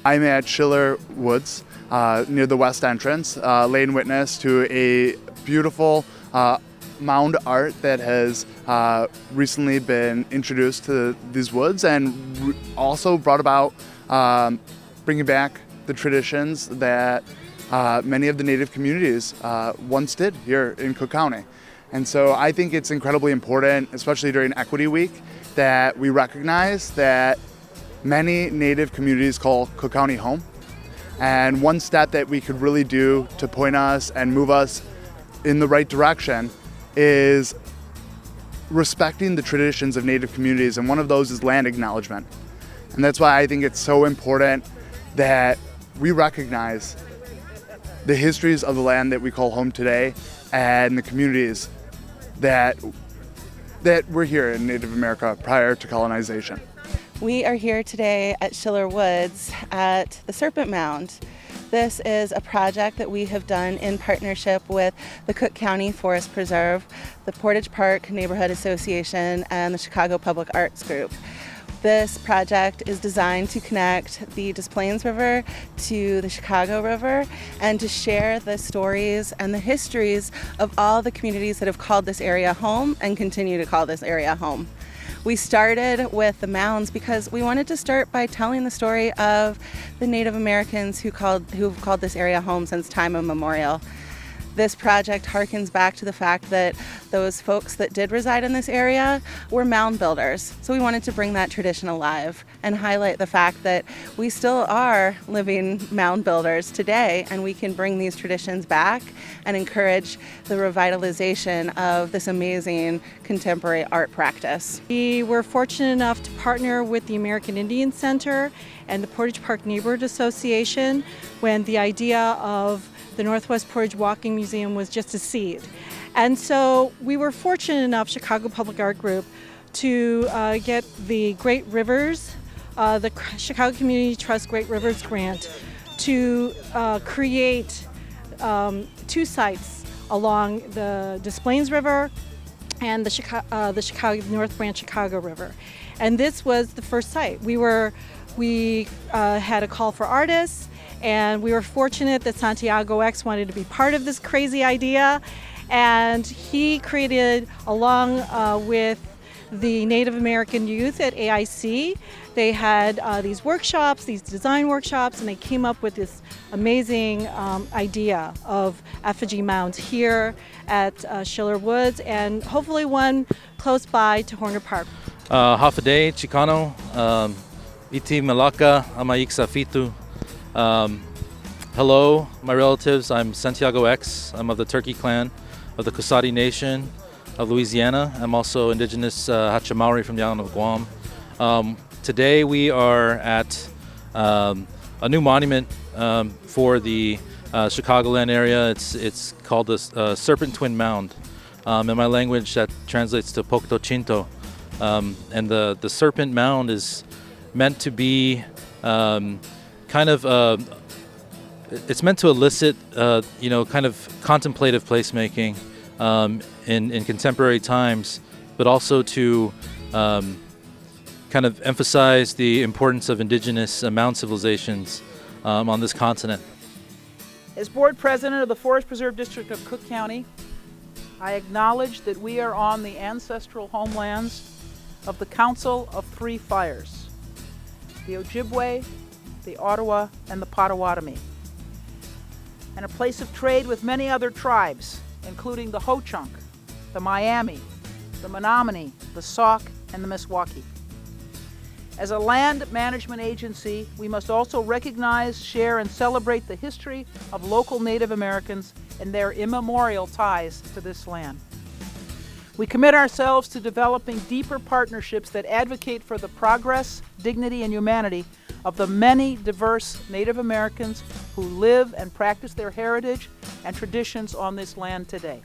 I'm at Schiller Woods near the west entrance, laying witness to a beautiful mound art that has recently been introduced to these woods and also brought about bringing back the traditions that many of the Native communities once did here in Cook County. And so I think it's incredibly important, especially during Equity Week, that we recognize that many Native communities call Cook County home. And one step that we could really do to point us and move us in the right direction is respecting the traditions of Native communities, and one of those is land acknowledgement. And that's why I think it's so important that we recognize the histories of the land that we call home today and the communities that were here in Native America prior to colonization. We are here today at Schiller Woods at the Serpent Mound. This is a project that we have done in partnership with the Cook County Forest Preserve, the Portage Park Neighborhood Association, and the Chicago Public Arts Group. This project is designed to connect the Des Plaines River to the Chicago River and to share the stories and the histories of all the communities that have called this area home and continue to call this area home. We started with the mounds because we wanted to start by telling the story of the Native Americans who've called this area home since time immemorial. This project harkens back to the fact that those folks that did reside in this area were mound builders. So we wanted to bring that tradition alive and highlight the fact that we still are living mound builders today, and we can bring these traditions back and encourage the revitalization of this amazing contemporary art practice. We were fortunate enough to partner with the American Indian Center and the Portage Park Neighborhood Association when the idea of the Northwest Portage Walking Museum was just a seed. And so we were fortunate enough, Chicago Public Art Group, to get the Great Rivers, the Chicago Community Trust Great Rivers Grant, to create 2 sites along the Des Plaines River and the Chicago North Branch Chicago River. And this was the first site. We had a call for artists, and we were fortunate that Santiago X wanted to be part of this crazy idea, and he created, along with the Native American youth at AIC, they had these workshops, these design workshops, and they came up with this amazing idea of effigy mounds here at Schiller Woods, and hopefully one close by to Horner Park. Hafaday, Chicano, Iti Malaka, Amaiksa Fitu. Hello, my relatives. I'm Santiago X. I'm of the Turkey clan of the Kusati Nation of Louisiana. I'm also Indigenous Hachamauri from the island of Guam. Today we are at a new monument for the Chicagoland area. It's called the Serpent Mound. In my language, that translates to Pokto Chinto. And the Serpent Mound is meant to be it's meant to elicit, kind of contemplative placemaking in contemporary times, but also to kind of emphasize the importance of indigenous mound civilizations on this continent. As board president of the Forest Preserve District of Cook County, I acknowledge that we are on the ancestral homelands of the Council of Three Fires, the Ojibwe, the Ottawa, and the Potawatomi, and a place of trade with many other tribes, including the Ho-Chunk, the Miami, the Menominee, the Sauk, and the Meskwaki. As a land management agency, we must also recognize, share, and celebrate the history of local Native Americans and their immemorial ties to this land. We commit ourselves to developing deeper partnerships that advocate for the progress, dignity, and humanity of the many diverse Native Americans who live and practice their heritage and traditions on this land today.